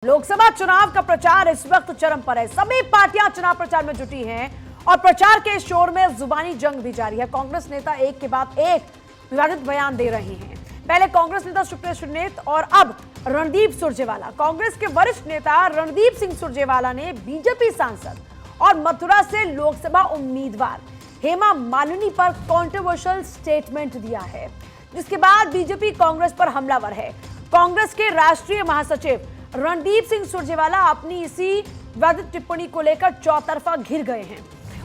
लोकसभा चुनाव का प्रचार इस वक्त चरम पर है। सभी पार्टियां चुनाव प्रचार में जुटी हैं और प्रचार के शोर में जुबानी जंग भी जारी है। कांग्रेस नेता एक के बाद एक विवादित बयान दे रहे हैं। पहले कांग्रेस नेता सुप्रिया सुलेत और अब रणदीप सुरजेवाला। कांग्रेस के वरिष्ठ नेता रणदीप सिंह सुरजेवाला ने बीजेपी सांसद और मथुरा से लोकसभा उम्मीदवार हेमा मालिनी पर कंट्रोवर्शियल स्टेटमेंट दिया है, जिसके बाद बीजेपी कांग्रेस पर हमलावर है। कांग्रेस के राष्ट्रीय महासचिव रणदीप सिंह सुरजेवाला अपनी इसी विवादित टिप्पणी को लेकर चौतरफा घिर गए हैं।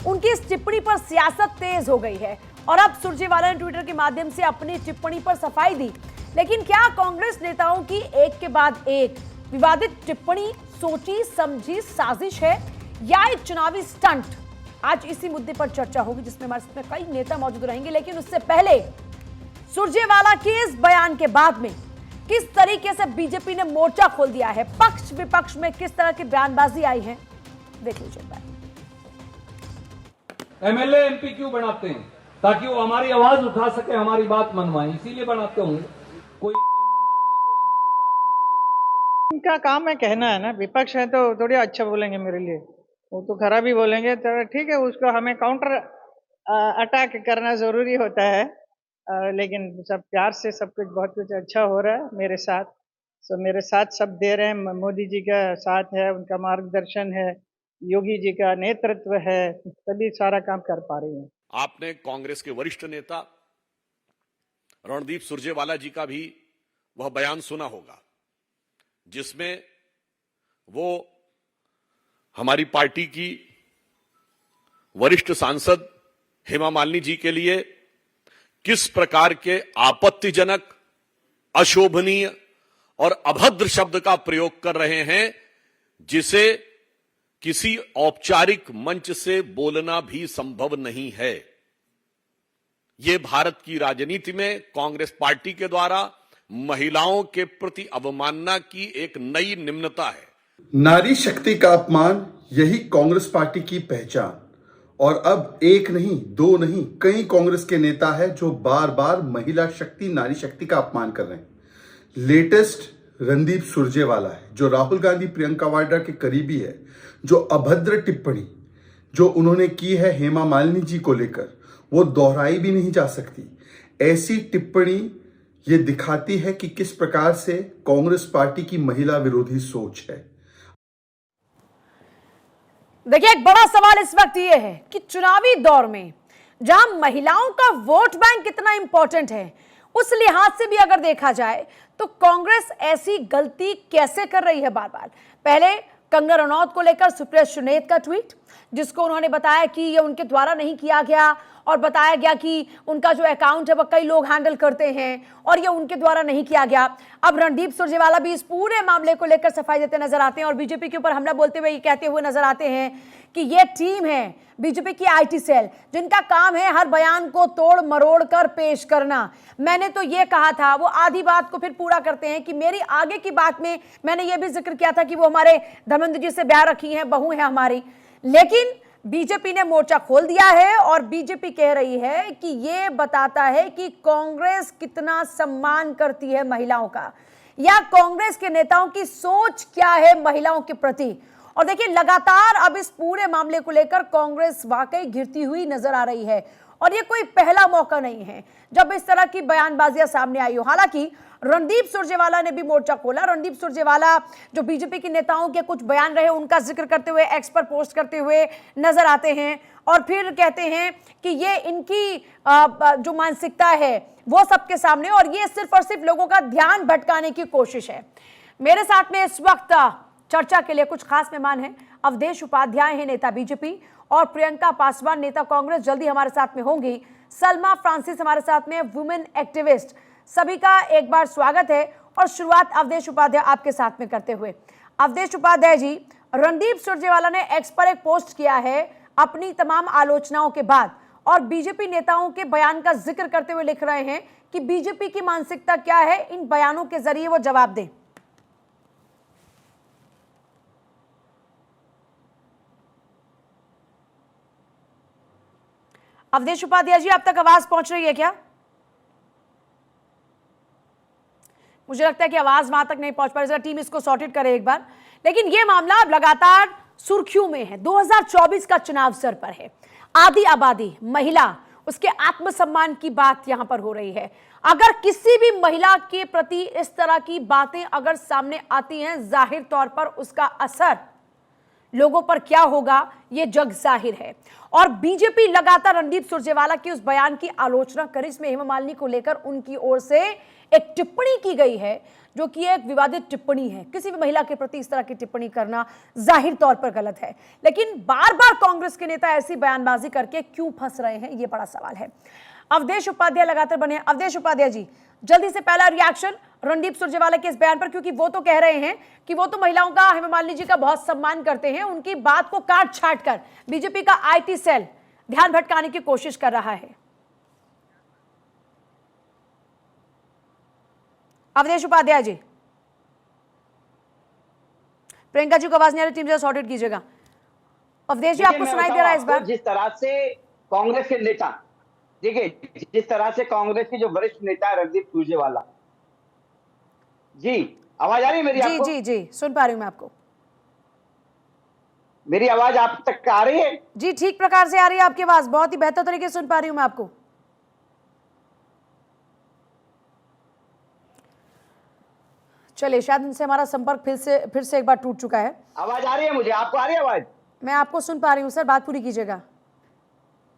उनकी इस टिप्पणी पर सियासत तेज हो गई है और अब सुरजेवाला ने ट्विटर के माध्यम से अपनी टिप्पणी पर सफाई दी। लेकिन क्या कांग्रेस नेताओं की एक के बाद एक विवादित टिप्पणी सोची समझी साजिश है या एक चुनावी स्टंट? आज इसी मुद्दे पर चर्चा होगी, जिसमें हमारे साथ कई नेता मौजूद रहेंगे। लेकिन उससे पहले सुरजेवाला के इस बयान के बाद में किस तरीके से बीजेपी ने मोर्चा खोल दिया है, पक्ष विपक्ष में किस तरह की बयानबाजी आई है, देख लीजिए। एमएलए एमपी क्यों बनाते हैं? ताकि वो हमारी आवाज उठा सके, हमारी बात मनवाए, इसीलिए बनाते होंगे। कोई उनका काम है कहना है ना, विपक्ष है तो थोड़ी अच्छा बोलेंगे मेरे लिए, वो तो खराब ही बोलेंगे। तो ठीक है, उसको हमें काउंटर अटैक करना जरूरी होता है। लेकिन सब प्यार से सब कुछ बहुत कुछ अच्छा हो रहा है मेरे साथ। मेरे साथ सब दे रहे हैं। मोदी जी का साथ है, उनका मार्गदर्शन है, योगी जी का नेतृत्व है, तभी सारा काम कर पा रही है। आपने कांग्रेस के वरिष्ठ नेता रणदीप सुरजेवाला जी का भी वह बयान सुना होगा, जिसमें वो हमारी पार्टी की वरिष्ठ सांसद हेमा मालिनी जी के लिए किस प्रकार के आपत्तिजनक, अशोभनीय और अभद्र शब्द का प्रयोग कर रहे हैं, जिसे किसी औपचारिक मंच से बोलना भी संभव नहीं है। यह भारत की राजनीति में कांग्रेस पार्टी के द्वारा महिलाओं के प्रति अवमानना की एक नई निम्नता है। नारी शक्ति का अपमान, यही कांग्रेस पार्टी की पहचान। और अब एक नहीं, दो नहीं, कई कांग्रेस के नेता हैं जो बार बार महिला शक्ति, नारी शक्ति का अपमान कर रहे हैं। लेटेस्ट रणदीप सुरजेवाला है, जो राहुल गांधी, प्रियंका वाड्रा के करीबी है, जो अभद्र टिप्पणी जो उन्होंने की है हेमा मालिनी जी को लेकर, वो दोहराई भी नहीं जा सकती। ऐसी टिप्पणी ये दिखाती है कि किस प्रकार से कांग्रेस पार्टी की महिला विरोधी सोच है। देखिए, एक बड़ा सवाल इस वक्त यह है कि चुनावी दौर में जहां महिलाओं का वोट बैंक कितना इंपॉर्टेंट है, उस लिहाज से भी अगर देखा जाए तो कांग्रेस ऐसी गलती कैसे कर रही है बार बार। पहले कंगना रनौत को लेकर सुप्रिया सुलेत का ट्वीट, जिसको उन्होंने बताया कि यह उनके द्वारा नहीं किया गया और बताया गया कि उनका जो अकाउंट है वह कई लोग हैंडल करते हैं और यह उनके द्वारा नहीं किया गया। अब रणदीप सुरजेवाला भी इस पूरे मामले को लेकर सफाई देते नजर आते हैं और बीजेपी के ऊपर हमला बोलते हुए ये कहते हुए नजर आते हैं कि यह टीम है बीजेपी की आईटी सेल, जिनका काम है हर बयान को तोड़ मरोड़ कर पेश करना। मैंने तो यह कहा था, वो आधी बात को फिर पूरा करते हैं कि मेरी आगे की बात में मैंने यह भी जिक्र किया था कि वो हमारे धर्मेंद्र जी से ब्याह रखी हैं, बहू है हमारी। लेकिन बीजेपी ने मोर्चा खोल दिया है और बीजेपी कह रही है कि यह बताता है कि कांग्रेस कितना सम्मान करती है महिलाओं का, या कांग्रेस के नेताओं की सोच क्या है महिलाओं के प्रति। और देखिए, लगातार अब इस पूरे मामले को लेकर कांग्रेस वाकई घिरती हुई नजर आ रही है और यह कोई पहला मौका नहीं है जब इस तरह की बयानबाजियां सामने आई हो। हालांकि रणदीप सुरजेवाला ने भी मोर्चा खोला। रणदीप सुरजेवाला जो बीजेपी के नेताओं के कुछ बयान रहे उनका जिक्र करते हुए एक्स पर पोस्ट करते हुए नजर आते हैं और फिर कहते हैं कि ये इनकी जो मानसिकता है वो सबके सामने, और ये सिर्फ और सिर्फ लोगों का ध्यान भटकाने की कोशिश है। मेरे साथ में इस वक्त चर्चा के लिए कुछ खास मेहमान हैं। अवधेश उपाध्याय हैं, नेता बीजेपी, और प्रियंका पासवान, नेता कांग्रेस, जल्दी हमारे साथ में होंगी। सलमा फ्रांसिस हमारे साथ में, वुमेन एक्टिविस्ट। सभी का एक बार स्वागत है और शुरुआत अवधेश उपाध्याय आपके साथ में करते हुए। अवधेश उपाध्याय जी, रणदीप सुरजेवाला ने एक्स पर एक पोस्ट किया है अपनी तमाम आलोचनाओं के बाद और बीजेपी नेताओं के बयान का जिक्र करते हुए लिख रहे हैं कि बीजेपी की मानसिकता क्या है, इन बयानों के जरिए वो जवाब दें। अवधेश उपाध्याय जी, आप तक आवाज पहुंच रही है क्या? मुझे लगता है कि आवाज वहां तक नहीं पहुंच पा रही, टीम इसको सॉर्टेड करे एक बार। लेकिन यह मामला अब लगातार सुर्खियों में है। 2024 का चुनाव सर पर है। आधी आबादी महिला, उसके आत्मसम्मान की बात यहां पर हो रही है। अगर किसी भी महिला के प्रति इस तरह की बातें अगर सामने आती हैं, जाहिर तौर पर उसका असर लोगों पर क्या होगा यह जग जाहिर है। और बीजेपी लगातार रणदीप सुरजेवाला के उस बयान की आलोचना करी, इसमें हेमा मालिनी को लेकर उनकी ओर से एक टिप्पणी की गई है जो कि एक विवादित टिप्पणी है। किसी भी महिला के प्रति इस तरह की टिप्पणी करना जाहिर तौर पर गलत है, लेकिन बार बार कांग्रेस के नेता ऐसी बयानबाजी करके क्यों फंस रहे हैं, यह बड़ा सवाल है। अवधेश उपाध्याय लगातार बने। अवधेश उपाध्याय जी, जल्दी से पहला रिएक्शन रणदीप सुरजेवाला के इस बयान पर, क्योंकि वो तो कह रहे हैं कि वो तो महिलाओं का, हेमा मालिनी जी का बहुत सम्मान करते हैं, उनकी बात को काट छाट कर बीजेपी का आईटी सेल ध्यान भटकाने की कोशिश कर रहा है। अवधेश उपाध्याय जी, प्रियंका जी को आवाज नहीं आ रही, टीम जरा सॉर्टेड कीजिएगा। अवधेश जी, आपको सुनाई दे रहा है इस बार? जिस तरह से कांग्रेस के नेता, देखिए जिस तरह से कांग्रेस के जो वरिष्ठ नेता है रणदीप सुरजेवाला जी, आवाज आ रही है मेरी? जी आपको? जी जी, सुन पा रही हूं मैं आपको। मेरी आवाज आप तक आ रही है? जी, ठीक प्रकार से आ रही है आपकी आवाज, बहुत ही बेहतर तरीके से सुन पा रही हूं मैं आपको। चलिए, शायद उनसे हमारा संपर्क फिर से एक बार टूट चुका है। आवाज आ रही है मुझे? आपको आ रही है आवाज? मैं आपको सुन पा रही हूं सर, बात पूरी कीजिएगा।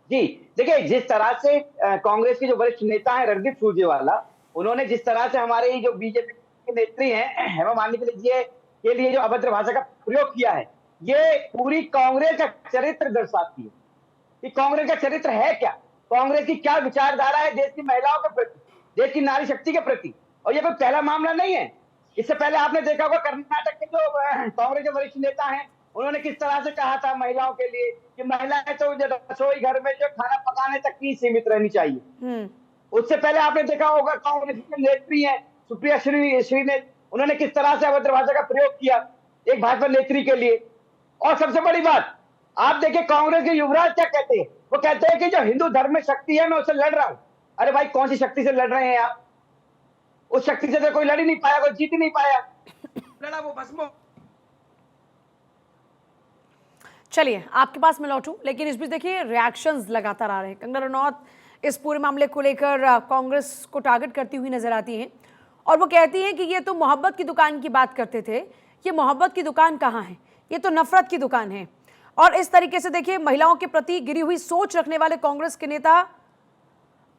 जी, देखिए जिस तरह से कांग्रेस के जो वरिष्ठ नेता है रणदीप सुरजेवाला, उन्होंने जिस तरह से हमारे जो बीजेपी के नेत्री हैं हेमा मालिनी के लिए जो अभद्र भाषा का प्रयोग किया है, ये पूरी कांग्रेस का चरित्र दर्शाती है कि कांग्रेस का चरित्र है क्या, कांग्रेस की क्या विचारधारा है देश की महिलाओं के प्रति, देश की नारी शक्ति के प्रति। और ये कोई पहला मामला नहीं है। इससे पहले आपने देखा होगा कर्नाटक के जो कांग्रेस के वरिष्ठ नेता हैं, उन्होंने किस तरह से कहा था महिलाओं के लिए कि महिलाएं तो रसोई घर में जो खाना पकाने तक ही सीमित रहनी चाहिए। उससे पहले आपने देखा होगा कांग्रेस के नेत्री हैं सुप्रिया श्री ने, उन्होंने किस तरह से अभद्र भाषा का प्रयोग किया एक भाजपा नेत्री के लिए। और सबसे बड़ी बात, आप देखिए कांग्रेस के युवराज क्या कहते हैं, वो कहते हैं कि जो हिंदू धर्म में शक्ति है मैं उससे लड़ रहा हूं। अरे भाई, कौन सी शक्ति से लड़ रहे हैं आप? उस शक्ति से तो कोई लड़ ही नहीं पाया, कोई जीत ही नहीं पाया, लड़ा वो भस्म। चलिए, आपके पास मैं लौटूं, लेकिन इस बीच देखिए रिएक्शंस लगातार आ रहे हैं। कंगना रनौत इस पूरे मामले को लेकर कांग्रेस को टारगेट करती हुई नजर आती हैं और वो कहती हैं कि ये तो मोहब्बत की दुकान की बात करते थे, ये मोहब्बत की दुकान कहाँ है, ये तो नफरत की दुकान है। और इस तरीके से देखिए महिलाओं के प्रति गिरी हुई सोच रखने वाले कांग्रेस के नेता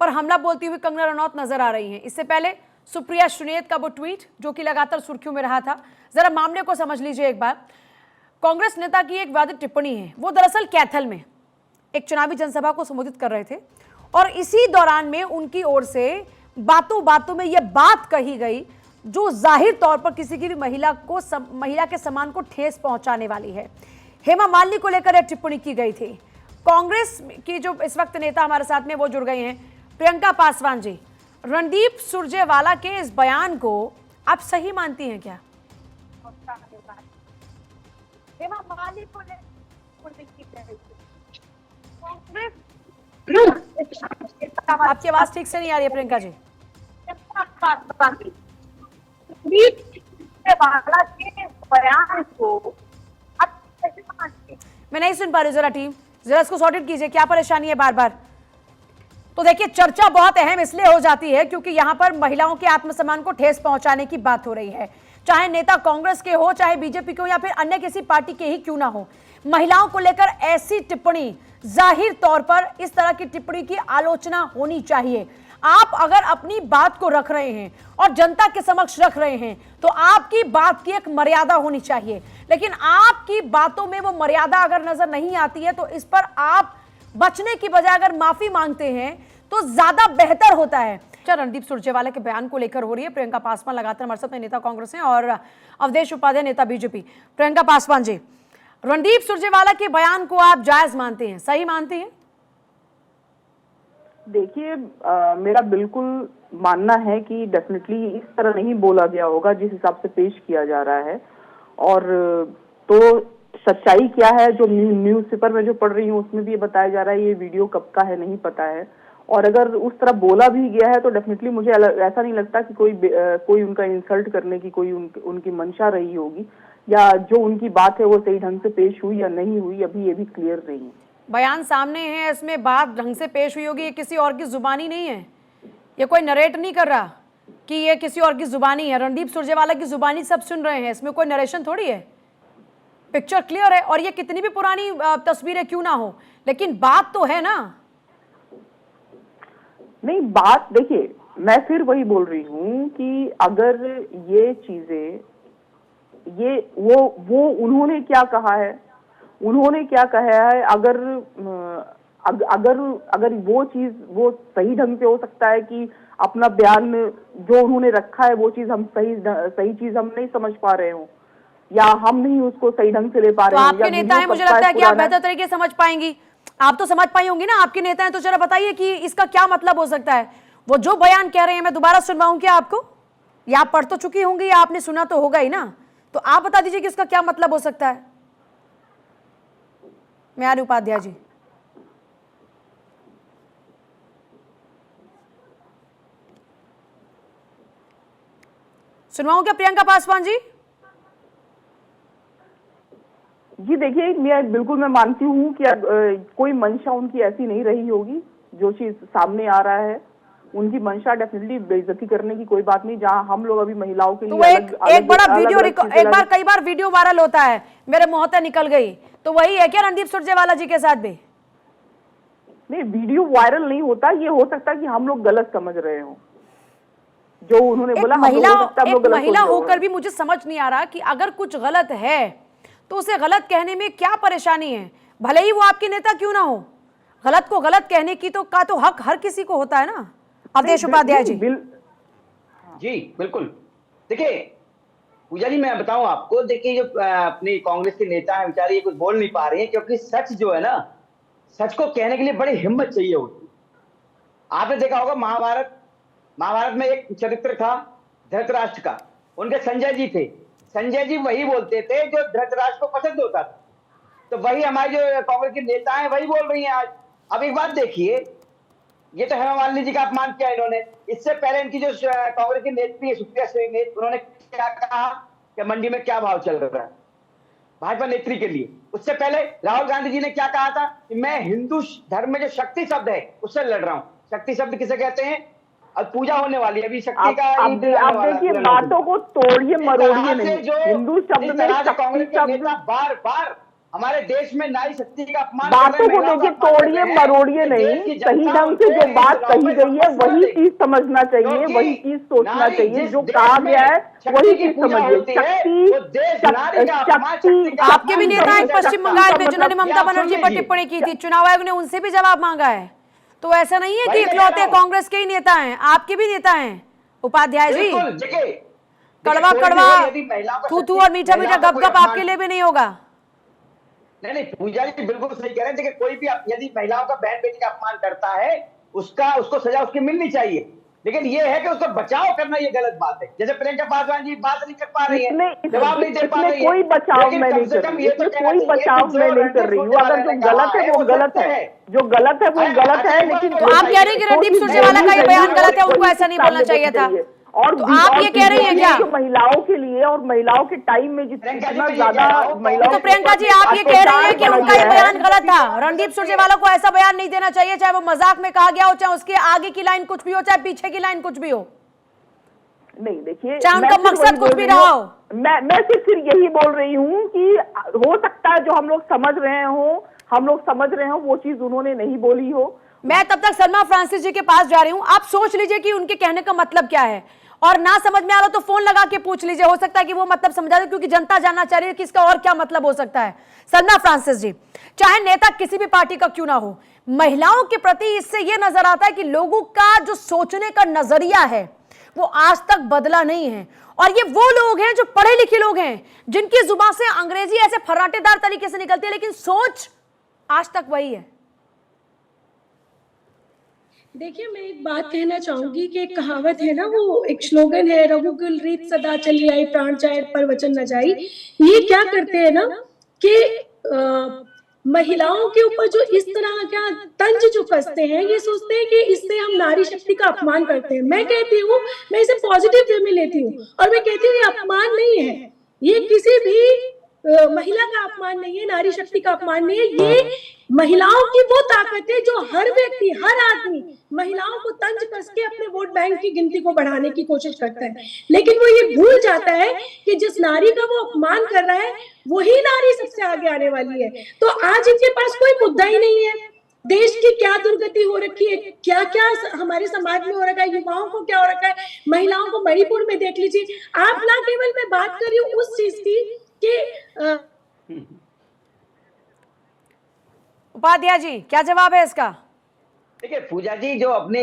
पर हमला बोलती हुई कंगना रनौत नजर आ रही हैं। इससे पहले सुप्रिया श्रीनेत का वो ट्वीट जो कि लगातार सुर्खियों में रहा था, जरा मामले को समझ लीजिए एक बार। कांग्रेस नेता की एक विवादित टिप्पणी है, वो दरअसल कैथल में एक चुनावी जनसभा को संबोधित कर रहे थे और इसी दौरान में उनकी ओर से बातों बातों में यह बात कही गई जो जाहिर तौर पर किसी की भी महिला के सम्मान को ठेस पहुंचाने वाली है। हेमा मालिनी को लेकर यह टिप्पणी की गई थी। कांग्रेस की जो इस वक्त नेता हमारे साथ में वो जुड़ गए हैं, प्रियंका पासवान जी, रणदीप सुरजेवाला के इस बयान को आप सही मानती हैं क्या? आपकी आवाज ठीक से नहीं आ रही है प्रियंका जी। मैं नहीं सुन पा रही, जरा टीम जरा इसको सॉर्टेड कीजिए, क्या परेशानी है बार बार। तो देखिए चर्चा बहुत अहम इसलिए हो जाती है क्योंकि यहां पर महिलाओं के आत्मसम्मान को ठेस पहुंचाने की बात हो रही है, चाहे नेता कांग्रेस के हो, चाहे बीजेपी के हो, या फिर अन्य किसी पार्टी के ही क्यों ना हो। महिलाओं को लेकर ऐसी टिप्पणी, जाहिर तौर पर इस तरह की टिप्पणी की आलोचना होनी चाहिए। आप अगर अपनी बात को रख रहे हैं और जनता के समक्ष रख रहे हैं तो आपकी बात की एक मर्यादा होनी चाहिए, लेकिन आपकी बातों में वो मर्यादा अगर नजर नहीं आती है तो इस पर आप बचने की बजाय अगर माफी मांगते हैं तो ज्यादा बेहतर होता है। रणदीप सुरजेवाला के बयान को लेकर हो रही है। प्रियंका पासवान लगातार हमारे साथ में नेता कांग्रेस हैं और अवधेश उपाध्याय नेता बीजेपी। प्रियंका पासवान जी, रणदीप सुरजेवाला के बयान को आप जायज मानते हैं, सही मानते हैं? देखिए, मेरा बिल्कुल मानना है कि डेफिनेटली इस तरह नहीं बोला गया होगा जिस हिसाब से पेश किया जा रहा है। और तो सच्चाई क्या है जो न्यूज़पेपर में जो पढ़ रही हूँ उसमें भी ये बताया जा रहा है, ये वीडियो कब का है नहीं पता है। और अगर उस तरह बोला भी गया है तो डेफिनेटली मुझे ऐसा नहीं लगता कि कोई उनका इंसल्ट करने की कोई उनकी मंशा रही होगी, या जो उनकी बात है वो सही ढंग से पेश हुई या नहीं हुई, अभी ये भी क्लियर नहीं है। बयान सामने है, इसमें बात ढंग से पेश हुई होगी, ये किसी और की जुबानी नहीं है, ये कोई नरेट नहीं कर रहा कि ये किसी और की जुबानी है। रणदीप सुरजेवाला की जुबानी सब सुन रहे हैं, इसमें कोई नरेशन थोड़ी है, पिक्चर क्लियर है। और ये कितनी भी पुरानी तस्वीरें क्यों ना हो, लेकिन बात तो है ना। नहीं, बात देखिए, मैं फिर वही बोल रही हूँ कि अगर ये चीजें, ये वो उन्होंने क्या कहा है, उन्होंने क्या कहा है, अगर वो चीज वो सही ढंग से हो सकता है कि अपना बयान जो उन्होंने रखा है वो चीज हम सही चीज हम नहीं समझ पा रहे हो, या हम नहीं उसको सही ढंग से ले पा रहे तो हो। आपके नेता है, मुझे लगता है कि आप बेहतर तरीके से समझ पाएंगी, आप तो समझ पाई होंगी ना, आपके नेता हैं, तो जरा बताइए कि इसका क्या मतलब हो सकता है। वो जो बयान कह रहे हैं मैं दोबारा सुनवाऊं क्या आपको, या आप पढ़ तो चुकी होंगी या आपने सुना तो होगा ही ना, तो आप बता दीजिए कि इसका क्या मतलब हो सकता है। म्यारी उपाध्याय जी। सुनवाऊं क्या प्रियंका पासवान जी? जी देखिए, मैं मानती हूँ कि कोई मंशा उनकी ऐसी नहीं रही होगी। जो चीज सामने आ रहा है उनकी मंशा डेफिनेटली बेइज्जती करने की कोई बात नहीं। जहां हम लोग अभी महिलाओं के लिए एक बड़ा वीडियो, एक बार कई बार वीडियो वायरल होता है, मेरे मोहते निकल गई, तो वही है क्या रणदीप सुरजेवाला जी के साथ भी? नहीं, वीडियो वायरल नहीं होता, ये हो सकता है कि हम लोग गलत समझ रहे हो जो उन्होंने बोला। महिला होकर भी मुझे समझ नहीं आ रहा कि अगर कुछ गलत है तो उसे गलत कहने में क्या परेशानी है, भले ही वो आपके नेता क्यों ना हो। गलत को गलत कहने की तो हक हर किसी को होता है ना। अवधेश उपाध्याय जी। जी बिल्कुल। देखिए पूजा जी, मैं बताऊं आपको, देखिए जो अपनी कांग्रेस के नेता हैं बेचारे ये कुछ बोल नहीं पा रहे हैं, क्योंकि सच जो है ना, सच को कहने के लिए बड़ी हिम्मत चाहिए होती। आपने देखा होगा महाभारत में एक चरित्र था धृतराष्ट्र का, उनके संजय जी थे। संजय जी वही बोलते थे जो धृतराष्ट्र को पसंद होता था। तो वही हमारे जो कांग्रेस के नेता हैं वही बोल रही हैं आज। अब एक बात देखिए, ये तो हेमा मालिनी जी का अपमान किया इन्होंने। इससे पहले इनकी जो कांग्रेस की नेत्री है सुप्रिया सुले, उन्होंने क्या कहा कि मंडी में क्या भाव चल रहा है भाजपा नेत्री के लिए। उससे पहले राहुल गांधी जी ने क्या कहा था कि मैं हिंदू धर्म में जो शक्ति शब्द है उससे लड़ रहा हूं। शक्ति शब्द किसे कहते हैं? अब पूजा होने वाली है अभी शक्ति का। आप देखिए, बातों को तोड़िए मरोड़िए नहीं। हिंदू शब्द में कांग्रेस के नेता बार बार हमारे देश में नारी शक्ति का अपमान, बातों को देखिए तोड़िए मरोड़िए नहीं, सही ढंग से जो बात कही गई है वही चीज समझना चाहिए, वही चीज सोचना चाहिए। जो कहा गया है वही चीज समझिए। शक्ति आपके भी नेता हैं पश्चिम बंगाल में जिन्होंने ममता बनर्जी पर टिप्पणी की थी, चुनाव आयोग ने उनसे भी जवाब मांगा है। तो ऐसा नहीं है कि इकलौते कांग्रेस के ही नेता हैं, आपके भी नेता हैं उपाध्याय जी। कड़वा कड़वा थू थू और मीठा मीठा गप गप आपके लिए भी नहीं होगा। नहीं पूजा जी बिल्कुल सही कह रहे हैं। देखिए कोई भी यदि महिलाओं का बहन बेटी का अपमान करता है उसको सजा उसकी मिलनी चाहिए, लेकिन ये है कि उसको बचाव करना ये गलत बात है। जैसे प्रियंका पासवान जी बात नहीं कर पा रही है, जवाब नहीं दे पा रही है। कोई बचाव मैं नहीं कर रही हूँ, कोई बचाव मैं नहीं कर रही हूँ। अगर जो गलत है वो गलत है, जो गलत है वो गलत है। लेकिन आप कह रहे हैं कि रणदीप सुरजेवाला का ये बयान गलत है, उनको ऐसा नहीं बोलना चाहिए था। और तो आप ये कह रही हैं क्या महिलाओं के लिए और महिलाओं के टाइम में जितना ज्यादा महिलाओं, तो प्रियंका जी आप ये कह रही हैं कि उनका ये बयान गलत था, रणदीप सुरजेवाला को ऐसा बयान नहीं देना चाहिए, चाहे वो मजाक में कहा गया हो, चाहे उसके आगे की लाइन कुछ भी हो, चाहे पीछे की लाइन कुछ भी हो। नहीं देखिए, चाहे उनका मकसद कुछ भी रहा हो। मैं सिर्फ यही बोल रही हूँ कि हो सकता है जो हम लोग समझ रहे हो वो चीज उन्होंने नहीं बोली हो। मैं तब तक सलमा फ्रांसिस जी के पास जा रही हूँ, आप सोच लीजिए कि उनके कहने का मतलब क्या है, और ना समझ में आ रहा तो फोन लगा के पूछ लीजिए, हो सकता है कि वो मतलब समझा दे, क्योंकि जनता जानना चाह रही है कि इसका और क्या मतलब हो सकता है। सलमा फ्रांसिस जी, चाहे नेता किसी भी पार्टी का क्यों ना हो, महिलाओं के प्रति इससे यह नजर आता है कि लोगों का जो सोचने का नजरिया है वो आज तक बदला नहीं है। और ये वो लोग हैं जो पढ़े लिखे लोग हैं, जिनकी जुबान से अंग्रेजी ऐसे फर्राटेदार तरीके से निकलती है, लेकिन सोच आज तक वही है। देखिए, मैं एक बात कहना चाहूंगी कि एक कहावत है ना, वो एक स्लोगन है, रघुकुल रीत सदा चली आई, प्राण जाए पर वचन न जाई। ये क्या करते हैं ना कि महिलाओं के ऊपर जो इस तरह का तंज जो कसते हैं, ये सोचते हैं कि इससे हम नारी शक्ति का अपमान करते हैं। मैं कहती हूँ, मैं इसे पॉजिटिव वे में लेती हूँ और मैं कहती हूँ ये अपमान नहीं है, ये किसी भी महिला का अपमान नहीं है, नारी शक्ति का अपमान नहीं है। ये महिलाओं की वो ताकत है जो हर व्यक्ति, हर आदमी महिलाओं को तंज कस के अपने वोट बैंक की गिनती को बढ़ाने की कोशिश करता है, लेकिन वो ये भूल जाता है कि जिस नारी का वो अपमान कर रहा है वही नारी सबसे आगे आने वाली है। तो आज इनके पास कोई मुद्दा ही नहीं है। देश की क्या दुर्गति हो रखी है, क्या क्या हमारे समाज में हो रखा है, युवाओं को क्या हो रखा है, महिलाओं को मणिपुर में देख लीजिए आप। ना केवल मैं बात कर रही हूँ उस चीज की कि उपाध्याय जी क्या जवाब है इसका? देखिए पूजा जी जो अपनी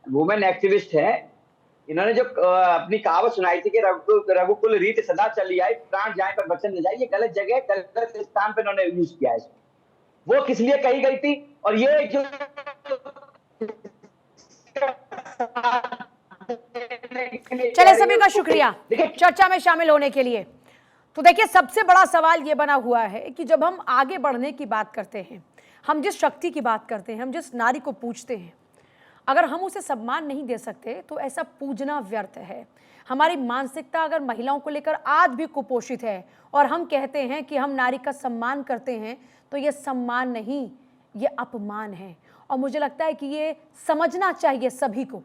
वुमेन एक्टिविस्ट है, इन्होंने जो अपनी कहावत सुनाई थी कि रघुकुल रीत सदा चली आई, प्राण जाए पर वचन न जाए, ये गलत जगह गलत स्थान पे इन्होंने यूज किया है। वो किस लिए कही गई थी और ये जो चले सभी का शुक्रिया चर्चा में शामिल होने के लिए। तो देखिए सबसे बड़ा सवाल ये बना हुआ है कि जब हम आगे बढ़ने की बात करते हैं, हम जिस शक्ति की बात करते हैं, हम जिस नारी को पूजते हैं, अगर हम उसे सम्मान नहीं दे सकते तो ऐसा पूजना व्यर्थ है। हमारी मानसिकता अगर महिलाओं को लेकर आज भी कुपोषित है और हम कहते हैं कि हम नारी का सम्मान करते हैं, तो ये सम्मान नहीं, ये अपमान है। और मुझे लगता है कि ये समझना चाहिए सभी को।